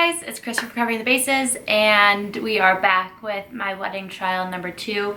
guys, it's Krista from Covering the Bases, and we are back with my wedding trial number 2.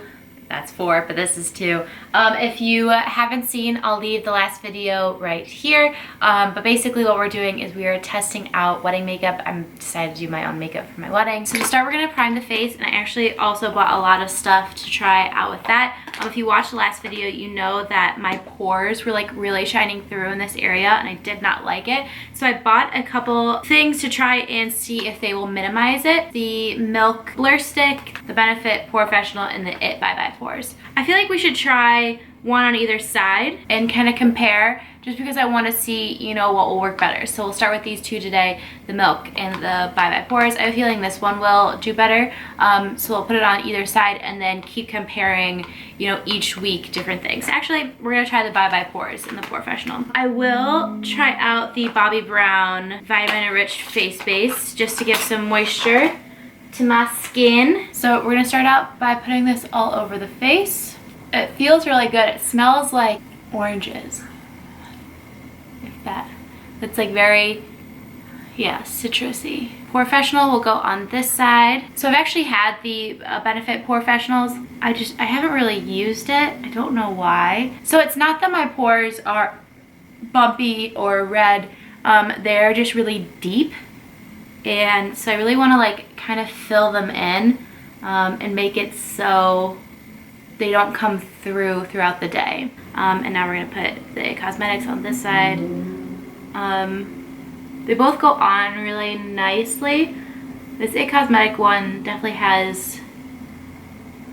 That's 4, but this is 2. If you haven't seen, I'll leave the last video right here. But basically what we're doing is we are testing out wedding makeup. I'm decided to do my own makeup for my wedding. So to start, we're gonna prime the face, and I actually also bought a lot of stuff to try out with that. If you watched the last video, you know that my pores were like really shining through in this area, and I did not like it. So I bought a couple things to try and see if they will minimize it. The Milk Blur Stick, the Benefit POREfessional, and the It Bye Bye Pores. I feel like we should try one on either side and kind of compare, just because I want to see, you know, what will work better. So we'll start with these two today, the Milk and the Bye Bye Pores. I have a feeling this one will do better. So we'll put it on either side and then keep comparing, you know, each week different things. Actually, we're gonna try the Bye Bye Pores and the POREfessional. I will try out the Bobbi Brown Vitamin Enriched Face Base just to give some moisture to my skin. So we're gonna start out by putting this all over the face. It feels really good. It smells like oranges. If that. It's like very, yeah, citrusy. POREfessional will go on this side. So I've actually had the Benefit POREfessionals. I haven't really used it. I don't know why. So it's not that my pores are bumpy or red. They're just really deep. And so I really want to like kind of fill them in and make it so they don't come throughout the day. And now we're gonna put the cosmetics on this side. They both go on really nicely. This It Cosmetic one definitely has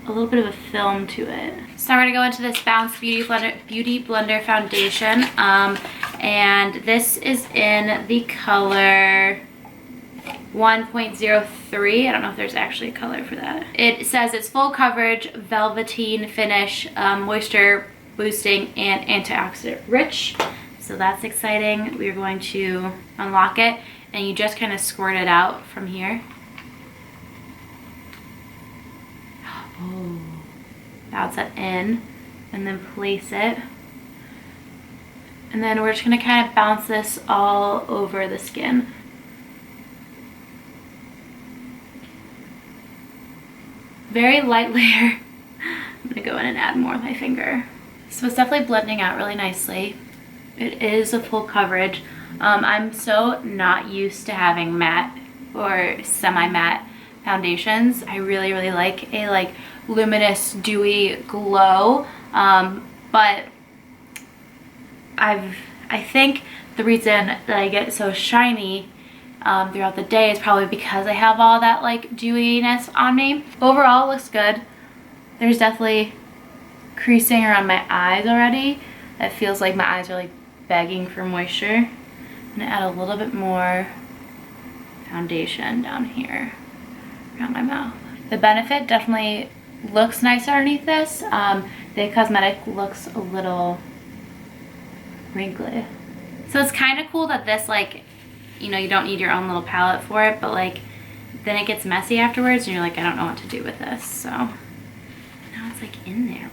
a little bit of a film to it. So we're gonna go into this Bounce Beauty Blender Foundation. And this is in the color 1.03. I don't know if there's actually a color for that. It says it's full coverage, velveteen finish, moisture boosting, and antioxidant rich. So that's exciting. We're going to unlock it, and you just kind of squirt it out from here. Oh, bounce that in, and then place it. And then we're just gonna kind of bounce this all over the skin. Very light layer. I'm gonna go in and add more with my finger. So it's definitely blending out really nicely. It is a full coverage. I'm so not used to having matte or semi-matte foundations. I really like a like luminous, dewy glow. But I think the reason that I get so shiny throughout the day is probably because I have all that like dewiness on me. Overall, it looks good. There's definitely creasing around my eyes already. It feels like my eyes are like begging for moisture. I'm gonna add a little bit more foundation down here around my mouth. The Benefit definitely looks nice underneath this. The Cosmetic looks a little wrinkly. So it's kind of cool that this, like, you know, you don't need your own little palette for it, but like then it gets messy afterwards and you're like, I don't know what to do with this. So now it's like in there.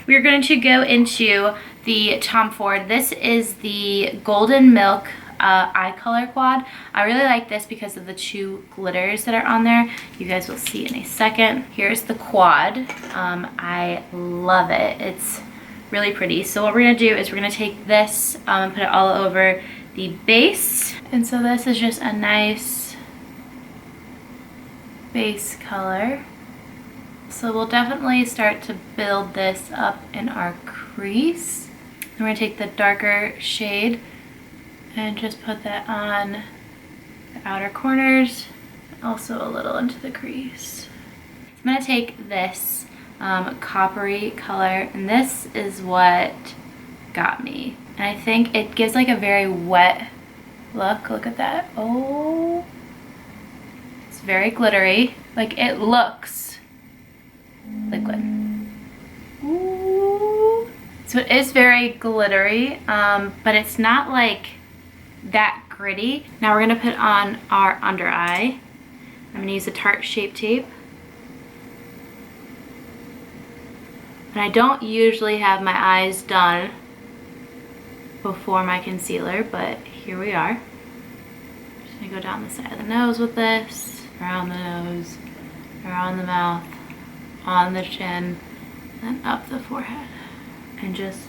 We're going to go into the Tom Ford. This is the Golden Milk Eye Color Quad. I really like this because of the 2 glitters that are on there. You guys will see in a second. Here's the quad. I love it. It's really pretty. So what we're gonna do is we're gonna take this and put it all over the base. And so this is just a nice base color. So we'll definitely start to build this up in our crease. And we're gonna take the darker shade and just put that on the outer corners, also a little into the crease. I'm gonna take this coppery color, and this is what got me. And I think it gives like a very wet look. Look at that. Oh, it's very glittery. Like, it looks liquid. Ooh. So it is very glittery, but it's not like that gritty. Now we're gonna put on our under eye. I'm gonna use a Tarte Shape Tape. And I don't usually have my eyes done before my concealer, but here we are. Just I'm gonna go down the side of the nose with this, around the nose, around the mouth, on the chin, then up the forehead, and just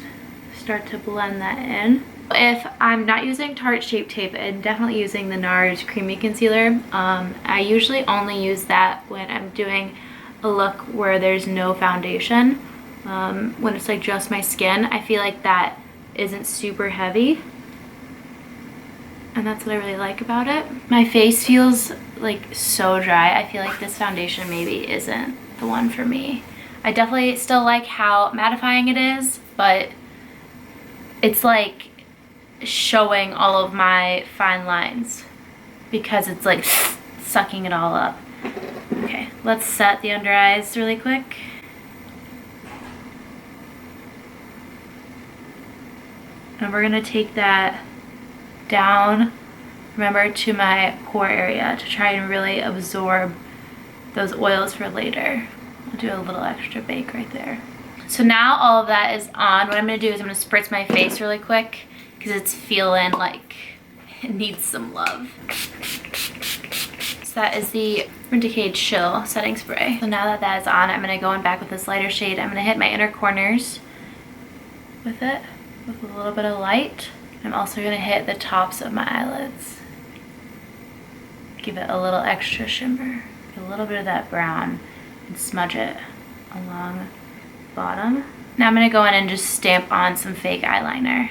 start to blend that in. If I'm not using Tarte Shape Tape and definitely using the NARS Creamy Concealer, I usually only use that when I'm doing a look where there's no foundation. When it's like just my skin, I feel like that isn't super heavy, and that's what I really like about it. My face feels like so dry. I feel like this foundation maybe isn't the one for me. I definitely still like how mattifying it is, but it's like showing all of my fine lines because it's like sucking it all up. Okay, let's set the under eyes really quick. And we're gonna take that down, remember, to my pore area to try and really absorb those oils for later. I'll do a little extra bake right there. So now all of that is on. What I'm gonna do is I'm gonna spritz my face really quick because it's feeling like it needs some love. So that is the Decade Chill Setting Spray. So now that that is on, I'm gonna go in back with this lighter shade. I'm gonna hit my inner corners with it, with a little bit of light. I'm also gonna hit the tops of my eyelids. Give it a little extra shimmer. Get a little bit of that brown and smudge it along the bottom. Now I'm gonna go in and just stamp on some fake eyeliner.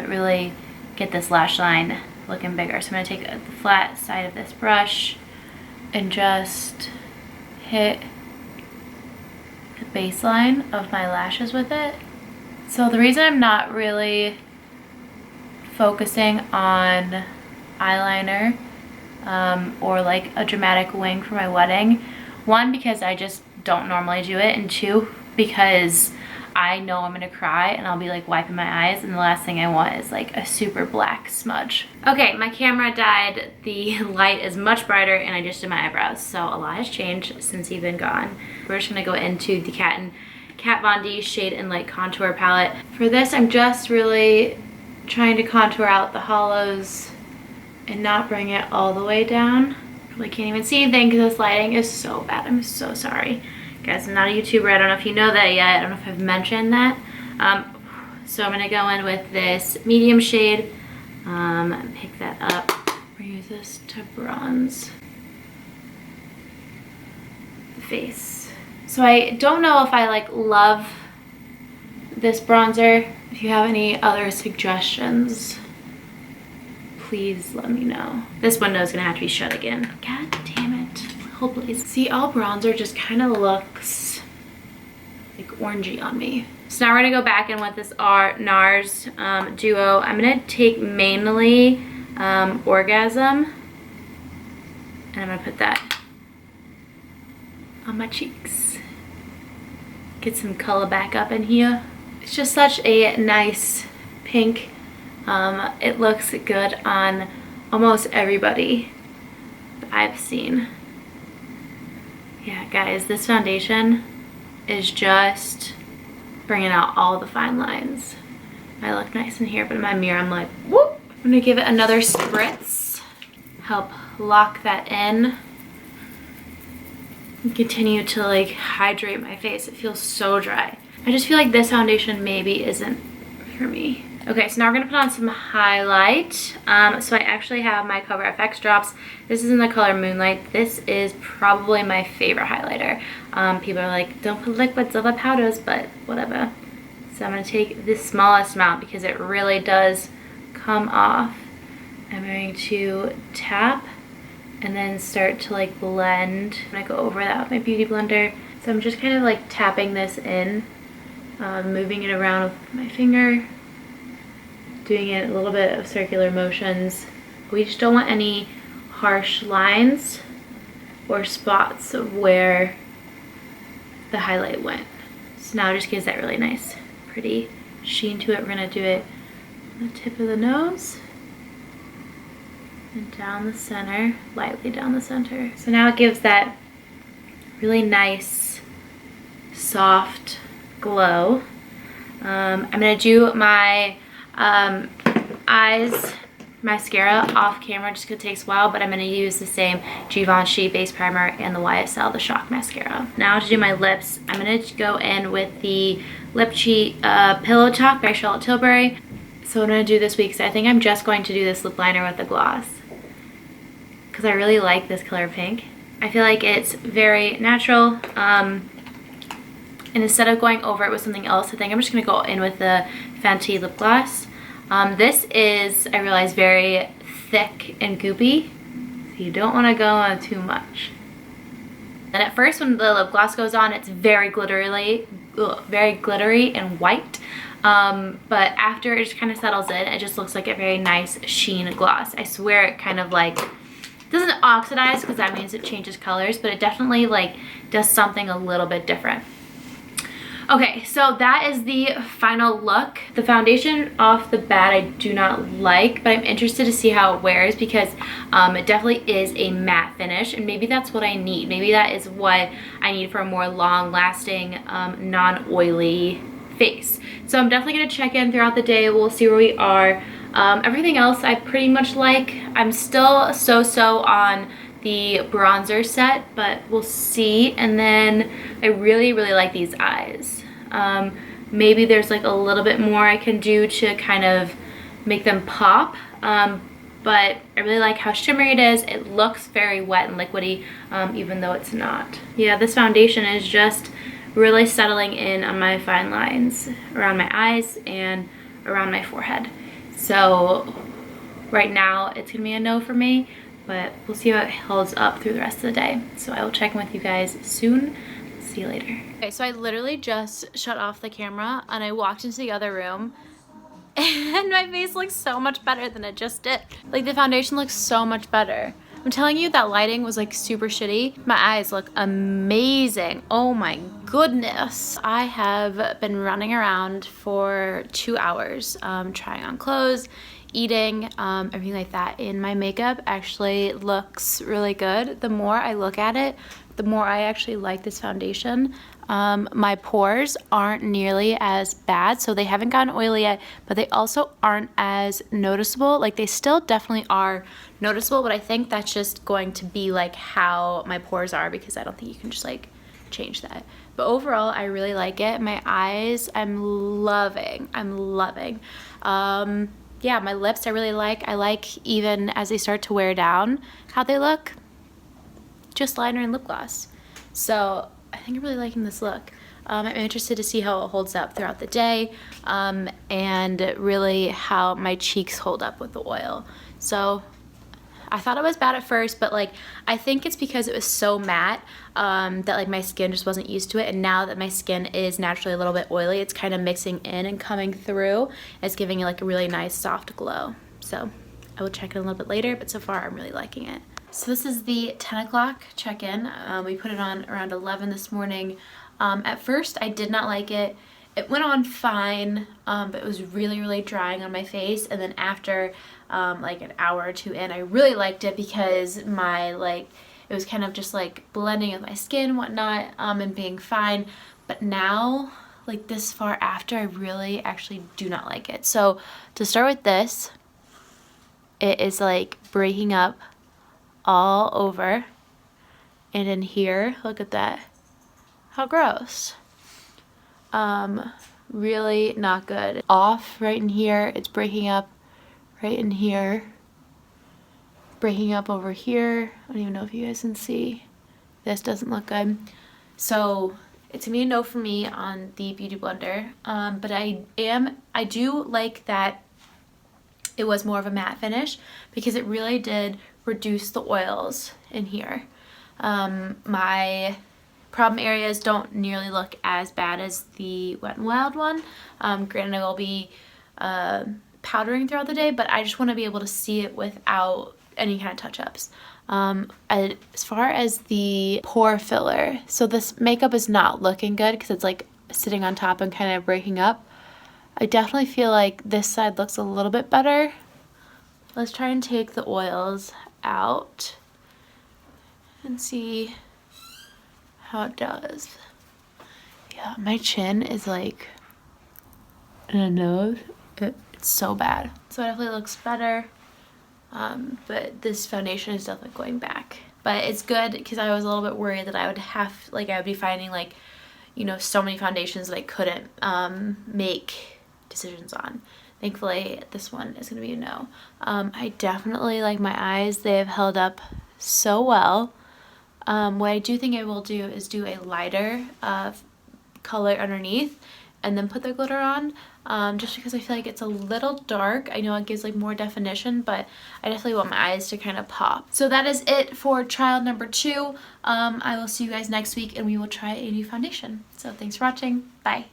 Really get this lash line looking bigger. So I'm gonna take the flat side of this brush and just hit the baseline of my lashes with it. So the reason I'm not really focusing on eyeliner or like a dramatic wing for my wedding, one, because I just don't normally do it, and two, because I know I'm gonna cry and I'll be like wiping my eyes, and the last thing I want is like a super black smudge. Okay, my camera died. The light is much brighter and I just did my eyebrows, so a lot has changed since you've been gone. We're just gonna go into the Kat Von D Shade and Light Contour Palette. For this, I'm just really trying to contour out the hollows and not bring it all the way down. Probably can't even see anything because this lighting is so bad. I'm so sorry. Guys, I'm not a YouTuber. I don't know if you know that yet. I don't know if I've mentioned that. So I'm gonna go in with this medium shade, pick that up. We'll use this to bronze the face. So I don't know if I like love this bronzer. If you have any other suggestions, please let me know. This window is gonna have to be shut again. God damn it. Hopefully. See, all bronzer just kind of looks like orangey on me. So now we're gonna go back in with this NARS Duo. I'm gonna take mainly Orgasm, and I'm gonna put that on my cheeks. Get some color back up in here. It's just such a nice pink. It looks good on almost everybody that I've seen. Yeah, guys, this foundation is just bringing out all the fine lines. I look nice in here, but in my mirror, I'm like, whoop. I'm gonna give it another spritz, help lock that in, and continue to like hydrate my face. It feels so dry. I just feel like this foundation maybe isn't for me. Okay, so now we're gonna put on some highlight. So I actually have my Cover FX drops. This is in the color Moonlight. This is probably my favorite highlighter. People are like, don't put liquids over powders, but whatever. So I'm gonna take the smallest amount because it really does come off. I'm going to tap and then start to like blend. I'm gonna go over that with my beauty blender. So I'm just kind of like tapping this in, moving it around with my finger, doing it a little bit of circular motions. We just don't want any harsh lines or spots of where the highlight went. So now it just gives that really nice, pretty sheen to it. We're gonna do it on the tip of the nose and down the center, lightly down the center. So now it gives that really nice, soft glow. I'm gonna do my eyes mascara off camera just because it takes a while, but I'm going to use the same Givenchy base primer and the YSL, the Shock Mascara. Now to do my lips, I'm going to go in with the Lip Cheat Pillow Talk by Charlotte Tilbury. So what I'm going to do this week, so I think I'm just going to do this lip liner with the gloss because I really like this color pink. I feel like it's very natural, and instead of going over it with something else, I think I'm just going to go in with the Fenty lip gloss. This is, I realize, very thick and goopy, so you don't want to go on too much. And at first when the lip gloss goes on, it's very glittery and white, but after it just kind of settles in, it just looks like a very nice sheen gloss. I swear it kind of like doesn't oxidize because that means it changes colors, but it definitely like does something a little bit different. Okay, so that is the final look. The foundation off the bat I do not like, but I'm interested to see how it wears because it definitely is a matte finish, and maybe that's what I need. Maybe that is what I need for a more long-lasting, non-oily face. So I'm definitely going to check in throughout the day. We'll see where we are. Everything else I pretty much like. I'm still so-so on the bronzer set, but we'll see. And then I really like these eyes. Maybe there's like a little bit more I can do to kind of make them pop, but I really like how shimmery it is. It looks very wet and liquidy, even though it's not. Yeah, this foundation is just really settling in on my fine lines around my eyes and around my forehead. So right now it's gonna be a no for me, but we'll see how it holds up through the rest of the day. So I will check in with you guys soon. See you later. Okay, so I literally just shut off the camera and I walked into the other room and my face looks so much better than it just did. Like the foundation looks so much better. I'm telling you, that lighting was like super shitty. My eyes look amazing. Oh my goodness. I have been running around for 2 hours, trying on clothes, eating, everything like that. And my makeup actually looks really good. The more I look at it, the more I actually like this foundation. My pores aren't nearly as bad, so they haven't gotten oily yet, but they also aren't as noticeable. Like they still definitely are noticeable, but I think that's just going to be like how my pores are, because I don't think you can just like change that. But overall, I really like it. My eyes, I'm loving. Yeah, my lips I really like. I like even as they start to wear down how they look. Just liner and lip gloss. So I think I'm really liking this look. I'm interested to see how it holds up throughout the day, and really how my cheeks hold up with the oil. So I thought it was bad at first, but like I think it's because it was so matte that like my skin just wasn't used to it, and now that my skin is naturally a little bit oily, it's kind of mixing in and coming through. It's giving it like a really nice soft glow. So I will check it a little bit later, but so far I'm really liking it. So this is the 10 o'clock check-in. We put it on around 11 this morning. At first I did not like it. It went on fine, but it was really drying on my face. And then after like an hour or two in, I really liked it because my it was kind of just like blending with my skin and whatnot, and being fine. But now, like this far after, I really actually do not like it. So to start with this, it is like breaking up all over and in here. Look at that. How gross. Really not good. Off right in here. It's breaking up right in here. Breaking up over here. I don't even know if you guys can see. This doesn't look good. So it's gonna be a no for me on the Beauty Blender. But I do like that it was more of a matte finish, because it really did reduce the oils in here. My problem areas don't nearly look as bad as the Wet n Wild one. Granted, I will be powdering throughout the day, but I just want to be able to see it without any kind of touch-ups. As far as the pore filler, so this makeup is not looking good because it's like sitting on top and kind of breaking up. I definitely feel like this side looks a little bit better. Let's try and take the oils out and see how it does. Yeah, my chin is like in a nose. It's so bad. So it definitely looks better. but this foundation is definitely going back. But it's good because I was a little bit worried that I would be finding like, you know, so many foundations that I couldn't make decisions on. Thankfully, this one is going to be a no. I definitely like my eyes. They have held up so well. What I do think I will do is do a lighter color underneath and then put the glitter on, just because I feel like it's a little dark. I know it gives like more definition, but I definitely want my eyes to kind of pop. So that is it for child number 2. I will see you guys next week and we will try a new foundation. So thanks for watching. Bye.